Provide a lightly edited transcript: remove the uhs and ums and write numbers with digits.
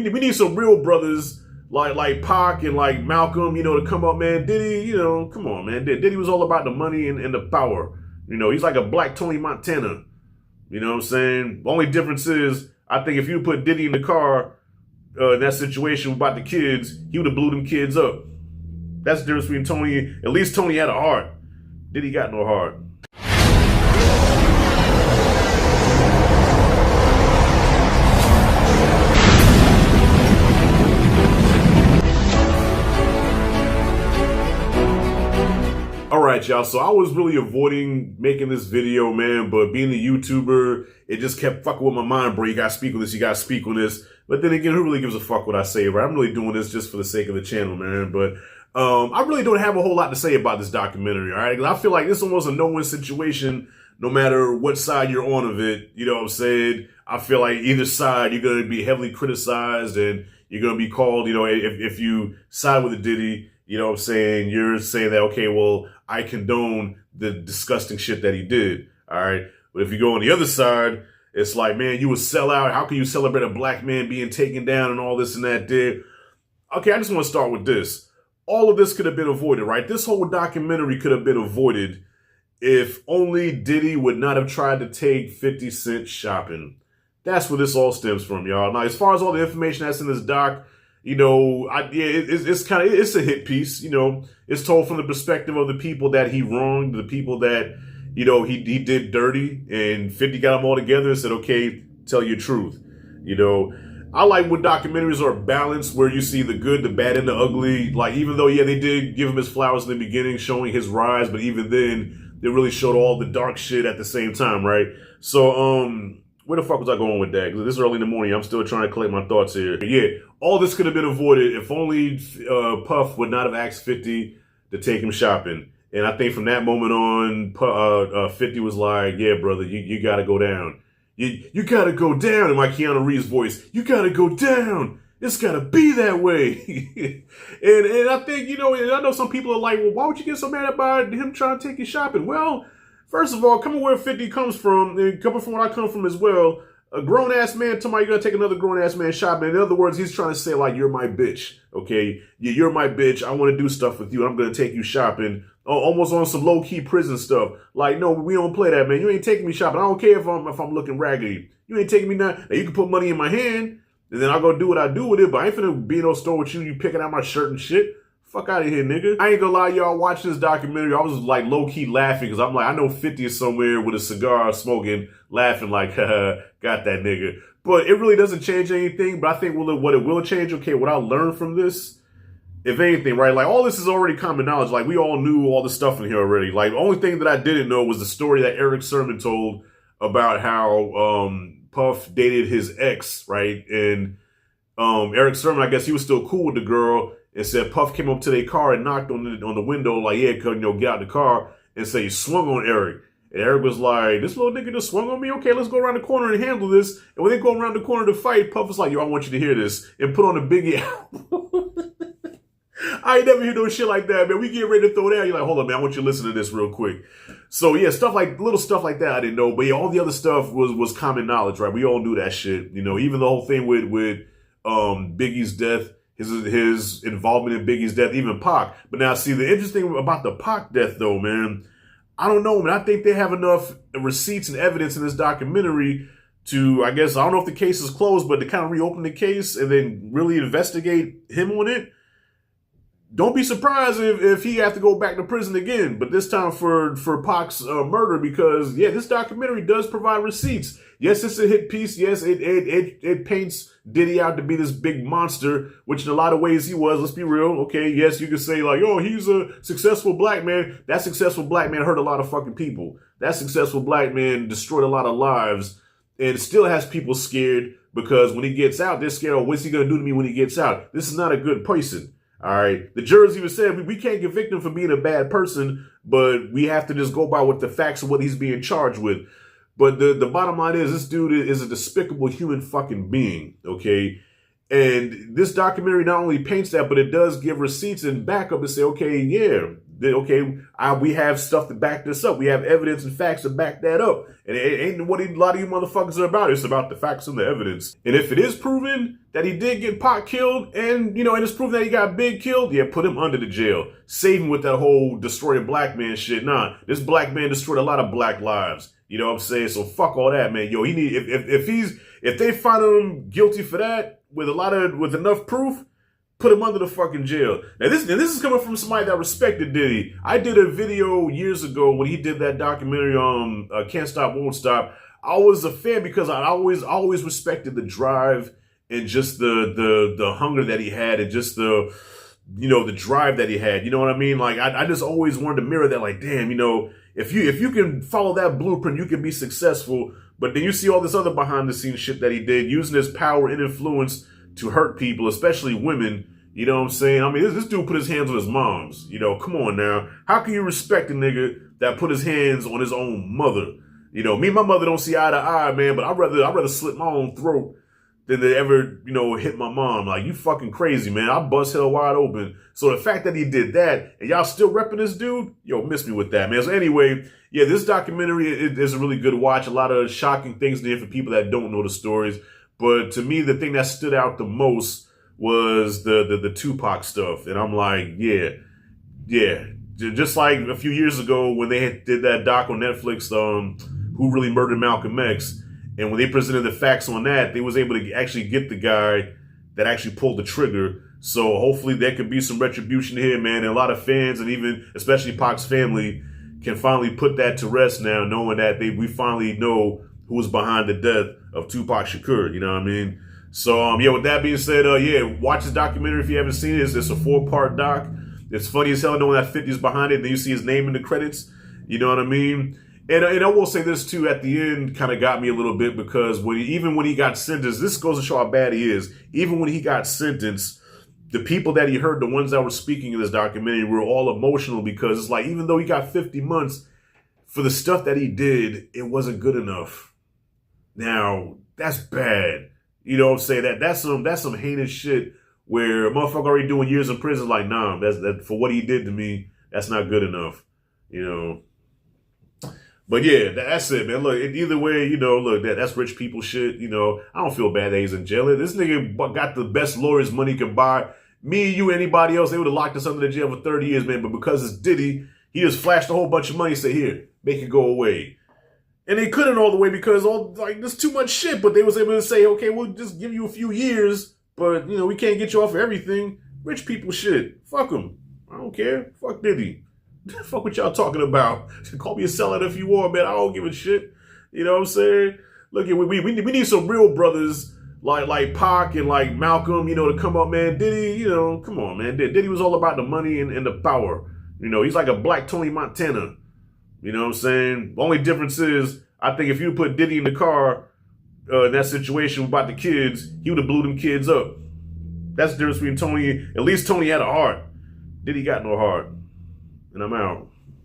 we need some real brothers like Pac and like Malcolm, to come up, man. Diddy, come on, man. Diddy was all about the money and the power. He's like a black Tony Montana. You know what I'm saying? The only difference is, I think if you put Diddy in the car in that situation about the kids, he would have blew them kids up. That's the difference between Tony. At least Tony had a heart. Diddy got no heart. All right, y'all. So I was really avoiding making this video, man, but being a YouTuber, it just kept fucking with my mind, bro. You gotta speak on this. You gotta speak on this. But then again, who really gives a fuck what I say, right? I'm really doing this just for the sake of the channel, man. But I really don't have a whole lot to say about this documentary, all right? I feel like this is almost a no-win situation, no matter what side you're on of it. You know what I'm saying? I feel like either side, you're going to be heavily criticized and you're going to be called, if you side with the Diddy, you know what I'm saying? You're saying that, okay, well, I condone the disgusting shit that he did, all right? But if you go on the other side, it's like, man, you a sellout. How can you celebrate a black man being taken down and all this and that, dude? Okay, I just want to start with this. All of this could have been avoided, right? This whole documentary could have been avoided if only Diddy would not have tried to take 50 Cent shopping. That's where this all stems from, y'all. Now, as far as all the information that's in this doc, it's a hit piece. It's told from the perspective of the people that he wronged, the people that, he did dirty, and 50 got them all together and said, okay, tell your truth. I like when documentaries are balanced, where you see the good, the bad, and the ugly. Like, even though, they did give him his flowers in the beginning, showing his rise, but even then, they really showed all the dark shit at the same time, right? So, where the fuck was I going with that? Because this is early in the morning. I'm still trying to collect my thoughts here. Yeah, all this could have been avoided if only Puff would not have asked 50 to take him shopping. And I think from that moment on, 50 was like, yeah, brother, you got to go down. You got to go down, in my Keanu Reeves voice. You got to go down. It's got to be that way. and I think, and I know some people are like, well, why would you get so mad about him trying to take you shopping? Well, first of all, coming where 50 comes from, and coming from where I come from as well, a grown-ass man talking about you're going to take another grown-ass man shopping. In other words, he's trying to say, like, you're my bitch, okay? You're my bitch. I want to do stuff with you. I'm going to take you shopping. Almost on some low-key prison stuff. Like, no, we don't play that, man. You ain't taking me shopping. I don't care if I'm looking raggedy. You ain't taking me now. Now, you can put money in my hand, and then I'll go do what I do with it, but I ain't finna be in no store with you picking out my shirt and shit. Fuck out of here, nigga. I ain't gonna lie, y'all, watching this documentary, I was like low-key laughing, because I'm like, I know 50 is somewhere with a cigar smoking, laughing like, haha, got that nigga. But it really doesn't change anything, but I think what it will change, okay, what I learned from this, if anything, right, like all this is already common knowledge. Like we all knew all the stuff in here already. Like the only thing that I didn't know was the story that Erick Sermon told about how Puff dated his ex, right? And Erick Sermon, I guess he was still cool with the girl, and said Puff came up to their car and knocked on the window like, yeah, get out the car, and say he swung on Erick. And Erick was like, this little nigga just swung on me? Okay, let's go around the corner and handle this. And when they go around the corner to fight, Puff was like, yo, I want you to hear this, and put on a Biggie album. I ain't never hear no shit like that, man. We get ready to throw down. You're like, hold on, man. I want you to listen to this real quick. So, yeah, little stuff like that I didn't know. But, yeah, all the other stuff was common knowledge, right? We all knew that shit. Even the whole thing with Biggie's death, his involvement in Biggie's death, even Pac. But now, see, the interesting about the Pac death, though, man, I don't know, man. I think they have enough receipts and evidence in this documentary to, I guess, I don't know if the case is closed, but to kind of reopen the case and then really investigate him on it. Don't be surprised if he has to go back to prison again, but this time for Pac's murder, because, yeah, this documentary does provide receipts. Yes, it's a hit piece. Yes, it paints Diddy out to be this big monster, which in a lot of ways he was. Let's be real. Okay, yes, you can say like, oh, he's a successful black man. That successful black man hurt a lot of fucking people. That successful black man destroyed a lot of lives and still has people scared, because when he gets out, they're scared, oh, what's he going to do to me when he gets out? This is not a good person. All right. The jurors even said we can't convict him for being a bad person, but we have to just go by what the facts of what he's being charged with. But the bottom line is this dude is a despicable human fucking being. OK, and this documentary not only paints that, but it does give receipts and backup and say, OK, yeah, Okay, we have stuff to back this up. We have evidence and facts to back that up. And it ain't what a lot of you motherfuckers are about. It's about the facts and the evidence. And if it is proven that he did get Pac killed, and and it's proven that he got Big killed, yeah, put him under the jail. Save him with that whole destroy a black man shit. Nah, this black man destroyed a lot of black lives. You know what I'm saying? So fuck all that, man. Yo, he need if they find him guilty for that with enough proof, put him under the fucking jail. Now this is coming from somebody that respected Diddy. I did a video years ago when he did that documentary on Can't Stop, Won't Stop. I was a fan because I always respected the drive and just the hunger that he had and just the drive that he had. You know what I mean? Like I just always wanted to mirror that. Like, damn, if you can follow that blueprint, you can be successful. But then you see all this other behind the scenes shit that he did, using his power and influence to hurt people, especially women. You know what I'm saying? I mean, this dude put his hands on his moms. Come on now. How can you respect a nigga that put his hands on his own mother? Me and my mother don't see eye to eye, man, but I'd rather slit my own throat than to ever, hit my mom. Like, you fucking crazy, man. I bust hell wide open. So the fact that he did that, and y'all still repping this dude, miss me with that, man. So anyway, yeah, this documentary is a really good watch. A lot of shocking things there for people that don't know the stories. But to me, the thing that stood out the most was the Tupac stuff. And I'm like, yeah. Just like a few years ago when they did that doc on Netflix, Who Really Murdered Malcolm X, and when they presented the facts on that, they was able to actually get the guy that actually pulled the trigger. So hopefully there could be some retribution here, man. And a lot of fans, and even especially Pac's family, can finally put that to rest now, knowing that we finally know who was behind the death of Tupac Shakur. You know what I mean? So with that being said, watch this documentary if you haven't seen it. It's a 4-part doc. It's funny as hell knowing that 50's behind it. Then you see his name in the credits. You know what I mean? And I will say this too, at the end kind of got me a little bit, because even when he got sentenced, this goes to show how bad he is. Even when he got sentenced, the people that he heard, the ones that were speaking in this documentary, were all emotional, because it's like, even though he got 50 months for the stuff that he did, it wasn't good enough. Now, that's bad. You know what I'm saying? That's some heinous shit where a motherfucker already doing years in prison, like, nah, that for what he did to me, that's not good enough. But yeah, that's it, man. Look, either way, look, that's rich people shit. I don't feel bad that he's in jail. This nigga got the best lawyers money could buy. Me, you, anybody else, they would have locked us under the jail for 30 years, man. But because it's Diddy, he just flashed a whole bunch of money and said, here, make it go away. And they couldn't all the way because there's too much shit. But they was able to say, okay, we'll just give you a few years, but we can't get you off of everything. Rich people shit. Fuck them. I don't care. Fuck Diddy. Fuck what y'all talking about. Call me a sellout if you want, man. I don't give a shit. You know what I'm saying? Look, we need some real brothers like Pac and like Malcolm, to come up, man. Diddy, come on, man. Diddy was all about the money and the power. He's like a black Tony Montana. You know what I'm saying? The only difference is, I think if you put Diddy in the car in that situation about the kids, he would have blew them kids up. That's the difference between Tony. At least Tony had a heart. Diddy got no heart. And I'm out.